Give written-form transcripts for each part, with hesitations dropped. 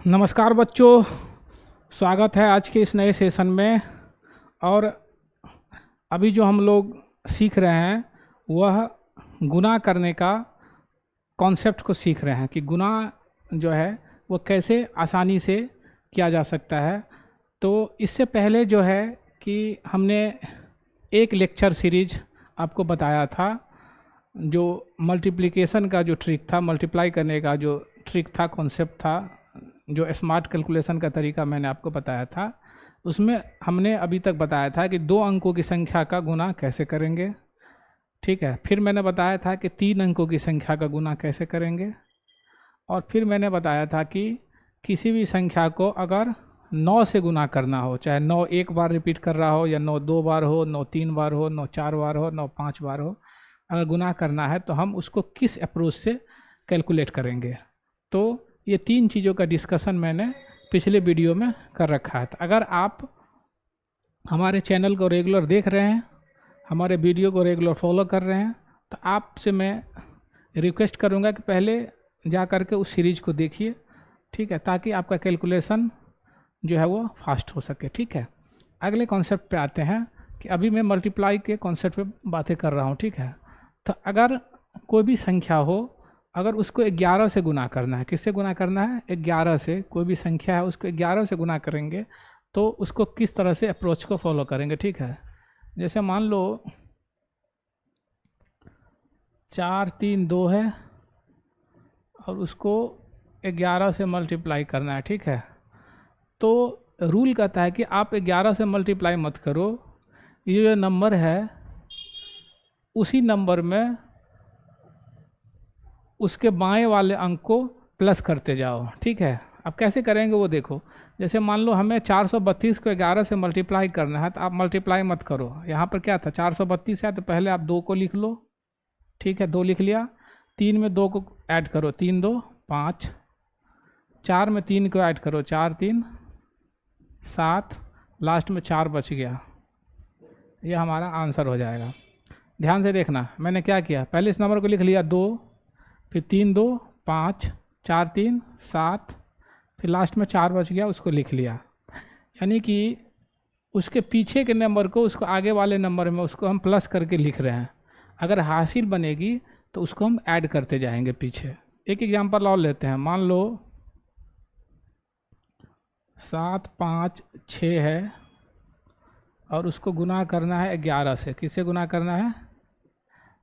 नमस्कार बच्चों, स्वागत है आज के इस नए सेशन में। और अभी जो हम लोग सीख रहे हैं वह गुना करने का कॉन्सेप्ट को सीख रहे हैं कि गुना जो है वो कैसे आसानी से किया जा सकता है। तो इससे पहले जो है कि हमने एक लेक्चर सीरीज आपको बताया था, जो मल्टीप्लिकेशन का जो ट्रिक था, मल्टीप्लाई करने का जो ट्रिक था, कॉन्सेप्ट था, जो स्मार्ट कैलकुलेशन का तरीका मैंने आपको बताया था। उसमें हमने अभी तक बताया था कि 2 अंकों की संख्या का गुना कैसे करेंगे, ठीक है। फिर मैंने बताया था कि 3 अंकों की संख्या का गुना कैसे करेंगे। और फिर मैंने बताया था कि किसी भी संख्या को अगर 9 से गुना करना हो, चाहे 9 एक बार रिपीट कर रहा हो, या 9 2 बार हो, 9 3 बार हो, 9 4 बार हो, 9 5 बार हो, अगर गुना करना है तो हम उसको किस अप्रोच से कैलकुलेट करेंगे। तो ये 3 चीज़ों का डिस्कशन मैंने पिछले वीडियो में कर रखा है। तो अगर आप हमारे चैनल को रेगुलर देख रहे हैं, हमारे वीडियो को रेगुलर फॉलो कर रहे हैं, तो आपसे मैं रिक्वेस्ट करूंगा कि पहले जा कर के उस सीरीज को देखिए, ठीक है, ताकि आपका कैलकुलेशन जो है वो फास्ट हो सके, ठीक है। अगले कॉन्सेप्ट पे आते हैं कि अभी मैं मल्टीप्लाई के कॉन्सेप्ट पे बातें कर रहा हूँ, ठीक है। तो अगर कोई भी संख्या हो, अगर उसको 11 से गुना करना है, किससे गुना करना है? 11 से। कोई भी संख्या है उसको 11 से गुना करेंगे तो उसको किस तरह से अप्रोच को फॉलो करेंगे, ठीक है। जैसे मान लो 4 3 2 है और उसको 11 से मल्टीप्लाई करना है, ठीक है। तो रूल कहता है कि आप 11 से मल्टीप्लाई मत करो, ये जो नंबर है उसी नंबर में उसके बाएं वाले अंक को प्लस करते जाओ, ठीक है। अब कैसे करेंगे वो देखो। जैसे मान लो हमें 432 को 11 से मल्टीप्लाई करना है, तो आप मल्टीप्लाई मत करो। यहाँ पर क्या था, 432 है तो पहले आप 2 को लिख लो, ठीक है, 2 लिख लिया। 3 में 2 को ऐड करो, 3 2 5। 4 में 3 को ऐड करो, 4 3 7। लास्ट में 4 बच गया, ये हमारा आंसर हो जाएगा। ध्यान से देखना, मैंने क्या किया, पहले इस नंबर को लिख लिया 2, फिर 3 2 5, 4 3 7, फिर लास्ट में 4 बच गया, उसको लिख लिया। यानी कि उसके पीछे के नंबर को उसको आगे वाले नंबर में उसको हम प्लस करके लिख रहे हैं। अगर हासिल बनेगी तो उसको हम ऐड करते जाएंगे पीछे। एक एग्जांपल और लेते हैं। मान लो 7 5 6 है और उसको गुना करना है 11 से। किससे गुना करना है?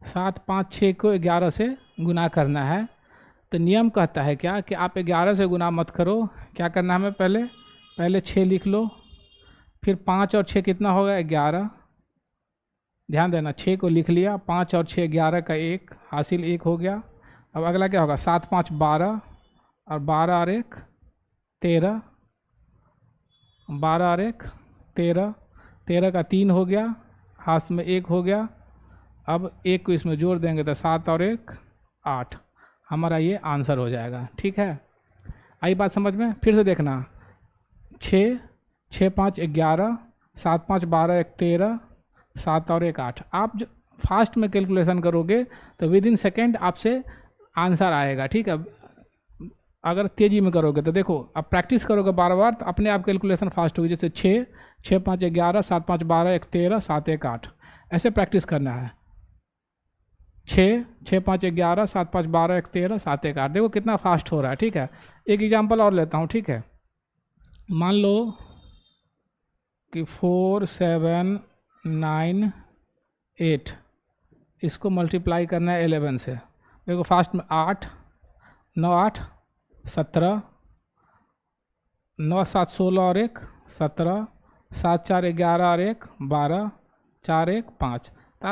7 5 6 को 11 से गुना करना है। तो नियम कहता है क्या कि आप 11 से गुना मत करो। क्या करना है हमें, पहले 6 लिख लो, फिर 5 और 6 कितना होगा, 11। ध्यान देना, 6 को लिख लिया, 5 और 6 11 का 1, हासिल 1 हो गया। अब अगला क्या होगा, 7 5 12 और 12 और 1 13, 12 और 1 13, 13 का 3 हो गया, हाथ में 1 हो गया। अब 1 को इसमें जोड़ देंगे तो 7 और 1 8, हमारा ये आंसर हो जाएगा, ठीक है। आई बात समझ में? फिर से देखना, 6 6 5 11, 7 5 12 1 13, 7 और 1 8। आप जो फास्ट में कैलकुलेशन करोगे तो विद इन सेकेंड आपसे आंसर आएगा, ठीक है। अगर तेज़ी में करोगे तो देखो, अब प्रैक्टिस करोगे बार बार तो अपने आप कैलकुलेशन फास्ट होगी। जैसे 6 6 5 11, 7 5 12 1 13, 7 1 8, ऐसे प्रैक्टिस करना है। 6 6 5 11, 7 5 12 1 13, 7 1 8। देखो कितना फास्ट हो रहा है, ठीक है। एक एग्जांपल और लेता हूँ, ठीक है। मान लो कि 4 7 9 8, इसको मल्टीप्लाई करना है 11 से। देखो फास्ट में 8 9 8 17, 9 7 16 और 1 17, 7 4 11 और 1 12, 4 1 5। तो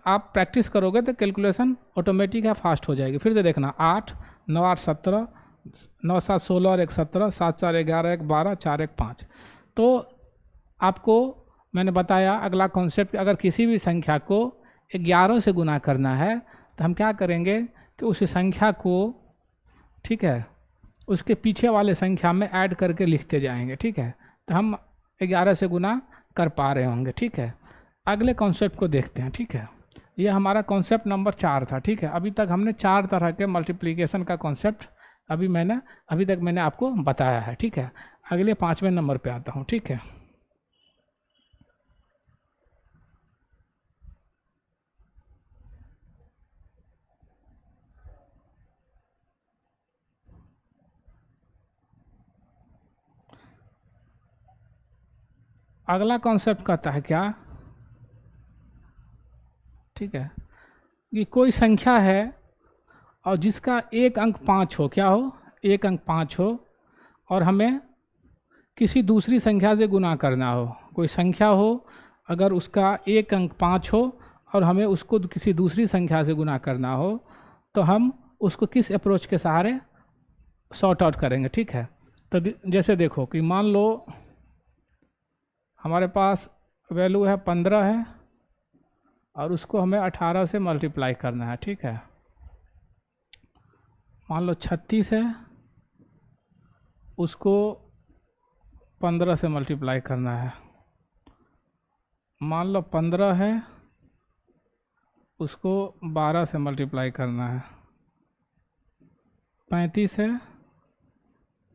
आप प्रैक्टिस करोगे तो कैलकुलेशन ऑटोमेटिक है, फास्ट हो जाएगी। फिर से देखना, 8 9 8 17, 9 7 16 और 1 17, 7 4 11 1 12, 4 1 5। तो आपको मैंने बताया अगला कॉन्सेप्ट, अगर किसी भी संख्या को 11 से गुना करना है तो हम क्या करेंगे कि उस संख्या को, ठीक है, उसके पीछे वाले संख्या में ऐड करके लिखते जाएंगे, ठीक है। तो हम 11 से गुना कर पा रहे होंगे, ठीक है। अगले कॉन्सेप्ट को देखते हैं, ठीक है। ये हमारा कॉन्सेप्ट नंबर 4 था, ठीक है। अभी तक हमने 4 तरह के मल्टीप्लिकेशन का कॉन्सेप्ट अभी तक मैंने आपको बताया है, ठीक है। अगले 5वें नंबर पे आता हूँ, ठीक है। अगला कॉन्सेप्ट कहता है क्या, ठीक है, कि कोई संख्या है और जिसका एक अंक 5 हो, क्या हो, एक अंक 5 हो, और हमें किसी दूसरी संख्या से गुना करना हो। कोई संख्या हो, अगर उसका एक अंक 5 हो और हमें उसको किसी दूसरी संख्या से गुना करना हो, तो हम उसको किस अप्रोच के सहारे सॉर्ट आउट करेंगे, ठीक है। तो जैसे देखो कि मान लो हमारे पास वैल्यू है 15 है और उसको हमें 18 से मल्टीप्लाई करना है, ठीक है। मान लो 36 है, उसको 15 से मल्टीप्लाई करना है। मान लो 15 है, उसको 12 से मल्टीप्लाई करना है। 35 है,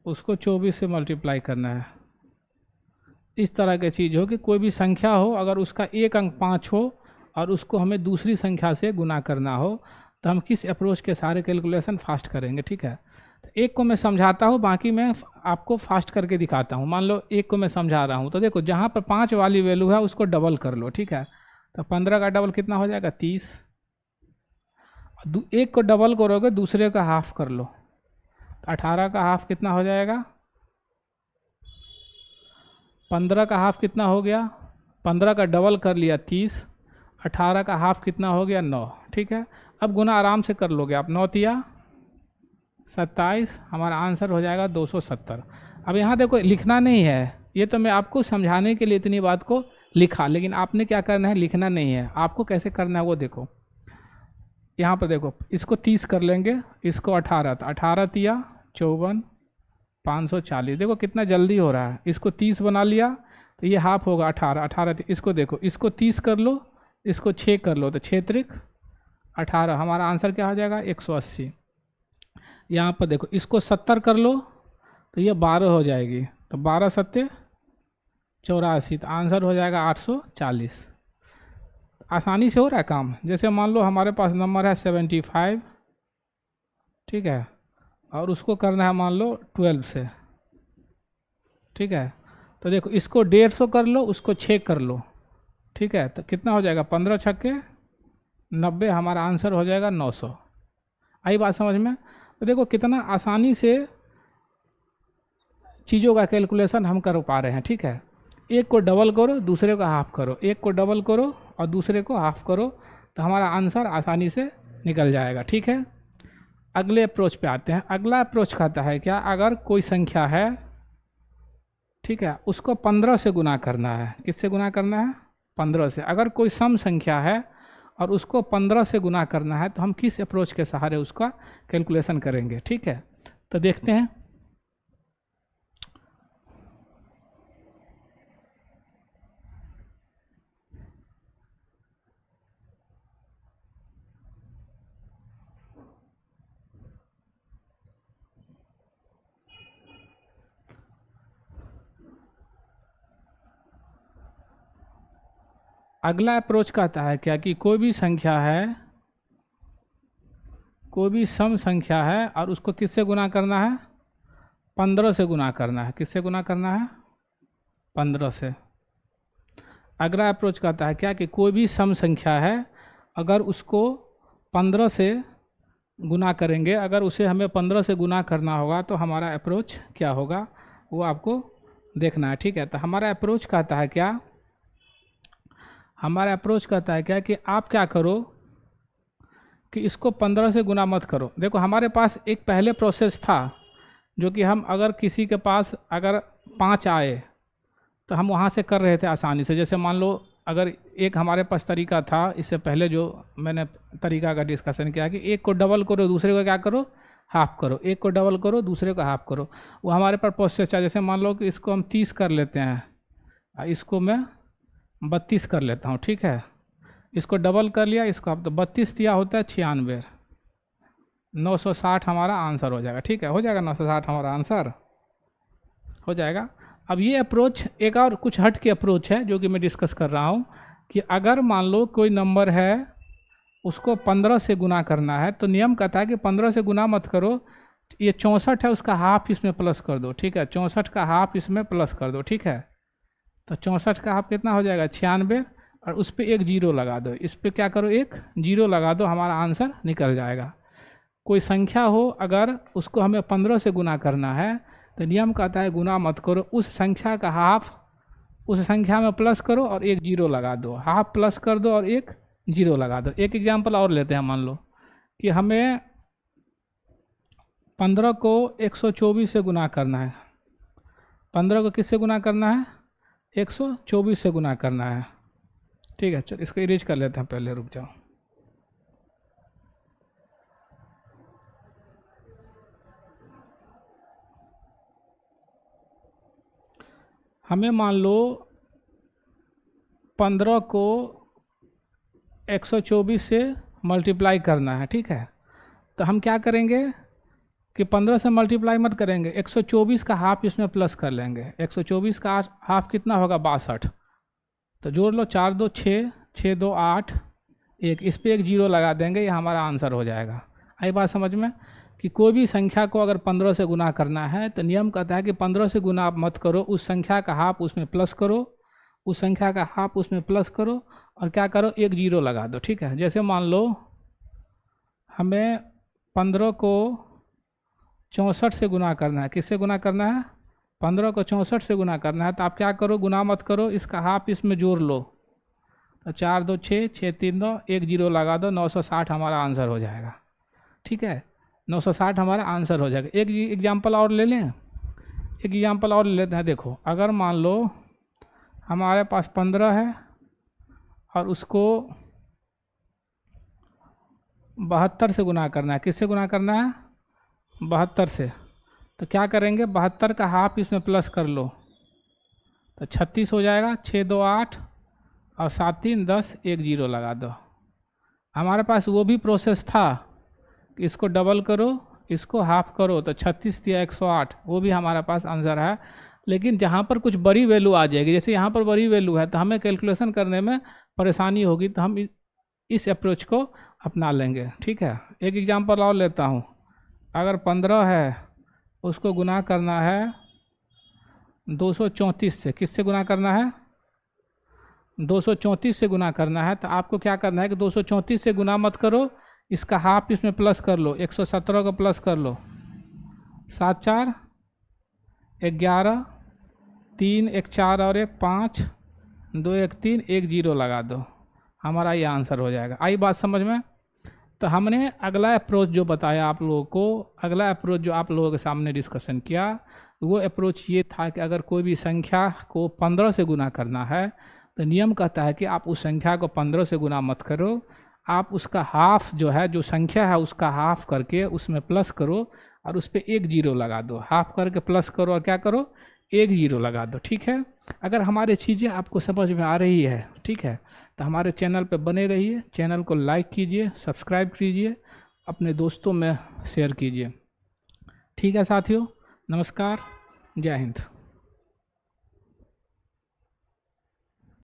उसको 24 से मल्टीप्लाई करना है। इस तरह की चीज़ हो कि कोई भी संख्या हो, अगर उसका एक अंक 5 हो और उसको हमें दूसरी संख्या से गुना करना हो, तो हम किस अप्रोच के सारे कैलकुलेशन फास्ट करेंगे, ठीक है। तो एक को मैं समझाता हूँ, बाकी मैं आपको फास्ट करके दिखाता हूँ। मान लो एक को मैं समझा रहा हूँ, तो देखो जहाँ पर 5 वाली वैल्यू है उसको डबल कर लो, ठीक है। तो 15 का डबल कितना हो जाएगा, 30। एक को डबल करोगे, दूसरे का हाफ कर लो, तो 18 का हाफ कितना हो जाएगा, 15 का हाफ कितना हो गया, 15 का डबल कर लिया 30, 18 का हाफ कितना हो गया 9, ठीक है। अब गुना आराम से कर लोगे आप, 9 तिया 27, हमारा आंसर हो जाएगा 270। अब यहाँ देखो लिखना नहीं है, ये तो मैं आपको समझाने के लिए इतनी बात को लिखा, लेकिन आपने क्या करना है, लिखना नहीं है। आपको कैसे करना है वो देखो, यहाँ पर देखो, इसको 30 कर लेंगे, इसको 18, तो 18 तिया 54, 540। देखो कितना जल्दी हो रहा है। इसको 30 बना लिया तो ये हाफ होगा 18, 18 इसको देखो, इसको 30 कर लो, इसको 6 कर लो, तो 6 त्रिक 18, हमारा आंसर क्या हो जाएगा 180। यहाँ पर देखो, इसको 70 कर लो तो ये 12 हो जाएगी, तो 12 सत्ते 84, तो आंसर हो जाएगा 840। आसानी से हो रहा है काम। जैसे मान लो हमारे पास नंबर है 75, ठीक है, और उसको करना है मान लो 12 से, ठीक है। तो देखो इसको 150 कर लो, उसको 6 कर लो, ठीक है, तो कितना हो जाएगा 15 छक्के 90, हमारा आंसर हो जाएगा 900। आई बात समझ में। तो देखो कितना आसानी से चीज़ों का कैलकुलेशन हम कर पा रहे हैं, ठीक है। एक को डबल करो, दूसरे को हाफ करो, एक को डबल करो और दूसरे को हाफ करो, तो हमारा आंसर आसानी से निकल जाएगा, ठीक है। अगले अप्रोच पे आते हैं। अगला अप्रोच कहता है क्या, अगर कोई संख्या है, ठीक है, उसको 15 से गुना करना है। किससे गुना करना है, 15 से। अगर कोई सम संख्या है और उसको 15 से गुना करना है, तो हम किस अप्रोच के सहारे उसका कैलकुलेशन करेंगे, ठीक है। तो देखते हैं। अगला अप्रोच कहता है क्या, कि कोई भी संख्या है, कोई भी सम संख्या है और उसको किससे गुना करना है, 15 से गुना करना है। किससे गुना करना है, 15 से। अगला अप्रोच कहता है क्या, कि कोई भी सम संख्या है, अगर उसको 15 से गुना करेंगे, अगर उसे हमें 15 से गुना करना होगा, तो हमारा अप्रोच क्या होगा वो आपको देखना है, ठीक है। तो हमारा अप्रोच कहता है क्या, हमारा अप्रोच कहता है क्या, कि आप क्या करो कि इसको 15 से गुना मत करो। देखो हमारे पास एक पहले प्रोसेस था, जो कि हम अगर किसी के पास अगर 5 आए तो हम वहाँ से कर रहे थे आसानी से। जैसे मान लो अगर एक हमारे पास तरीका था, इससे पहले जो मैंने तरीका का डिस्कशन किया, कि एक को डबल करो, दूसरे को क्या करो, हाफ करो, एक को डबल करो, दूसरे को हाफ करो। वो हमारे पास प्रोसेस है। जैसे मान लो कि इसको हम 30 कर लेते हैं, इसको मैं 32 कर लेता हूँ, ठीक है। इसको डबल कर लिया, इसको आप, तो 32 दिया होता है 96, 960 हमारा आंसर हो जाएगा। ठीक है, हो जाएगा 960 हमारा आंसर हो जाएगा। अब ये अप्रोच एक और कुछ हट के अप्रोच है जो कि मैं डिस्कस कर रहा हूँ कि अगर मान लो कोई नंबर है उसको 15 से गुना करना है, तो नियम कहता है कि 15 से गुना मत करो, ये 64 है उसका हाफ इसमें प्लस कर दो। ठीक है, 64 का हाफ इसमें प्लस कर दो। ठीक है, तो 64 का हाफ कितना हो जाएगा 96, और उस पर एक जीरो लगा दो, इस पर क्या करो एक जीरो लगा दो, हमारा आंसर निकल जाएगा। कोई संख्या हो अगर उसको हमें 15 से गुना करना है तो नियम कहता है गुना मत करो, उस संख्या का हाफ उस संख्या में प्लस करो और एक जीरो लगा दो, हाफ प्लस कर दो और एक जीरो लगा दो। एक एग्जांपल और लेते हैं, मान लो कि हमें 15 को 124 से गुना करना है। 15 को किससे गुना करना है 124 से गुना करना है। ठीक है, चलो इसको इरेज कर लेते हैं, पहले रुक जाओ। हमें मान लो 15 को 124 से मल्टीप्लाई करना है। ठीक है, तो हम क्या करेंगे कि 15 से मल्टीप्लाई मत करेंगे, 124 का हाफ इसमें प्लस कर लेंगे। 124 का हाफ कितना होगा 62, तो जोड़ लो 4 2 6 6 2 8 1, इस पर एक जीरो लगा देंगे, ये हमारा आंसर हो जाएगा। आई बात समझ में कि कोई भी संख्या को अगर 15 से गुना करना है तो नियम कहता है कि 15 से गुना आप मत करो, उस संख्या का हाफ उसमें प्लस करो, उस संख्या का हाफ उसमें प्लस करो और क्या करो एक जीरो लगा दो। ठीक है, जैसे मान लो हमें 15 को 64 से गुना करना है। किससे गुना करना है 15 को 64 से गुना करना है, तो आप क्या करो गुना मत करो, इसका हाफ इसमें जोड़ लो, तो 4 2 6 6 3 2 एक जीरो लगा दो, 960 हमारा आंसर हो जाएगा। ठीक है, 960 हमारा आंसर हो जाएगा। एक एग्जांपल और ले लें, एक एग्जांपल और ले लेते हैं। देखो अगर मान लो हमारे पास 15 है और उसको 72 से गुना करना है। किससे गुना करना है 72 से, तो क्या करेंगे 72 का हाफ इसमें प्लस कर लो, तो 36 हो जाएगा। 6 2 8 और 7 3 10 एक जीरो लगा दो। हमारे पास वो भी प्रोसेस था, इसको डबल करो इसको हाफ करो, तो 36 या 108, वो भी हमारे पास आंसर है। लेकिन जहाँ पर कुछ बड़ी वैल्यू आ जाएगी, जैसे यहाँ पर बड़ी वैल्यू है तो हमें कैलकुलेशन करने में परेशानी होगी, तो हम इस अप्रोच को अपना लेंगे। ठीक है, एक एग्जांपल और लेता हूँ। अगर 15 है उसको गुना करना है 234 से। किससे गुना करना है 234 से गुना करना है, तो आपको क्या करना है कि 234 से गुना मत करो, इसका हाफ इसमें प्लस कर लो, 117 का प्लस कर लो, 7 4 11 3 1 4 और 1 5 2 1 3 एक जीरो लगा दो, हमारा ये आंसर हो जाएगा। आई बात समझ में। तो हमने अगला अप्रोच जो बताया आप लोगों को, अगला अप्रोच जो आप लोगों के सामने डिस्कशन किया, वो अप्रोच ये था कि अगर कोई भी संख्या को 15 से गुना करना है तो नियम कहता है कि आप उस संख्या को 15 से गुना मत करो, आप उसका हाफ जो है जो संख्या है उसका हाफ करके उसमें प्लस करो और उस पर एक जीरो लगा दो, हाफ करके प्लस करो और क्या करो एक जीरो लगा दो। ठीक है, अगर हमारी चीज़ें आपको समझ में आ रही है, ठीक है, तो हमारे चैनल पे बने रहिए, चैनल को लाइक कीजिए, सब्सक्राइब कीजिए, अपने दोस्तों में शेयर कीजिए। ठीक है साथियों, नमस्कार, जय हिंद।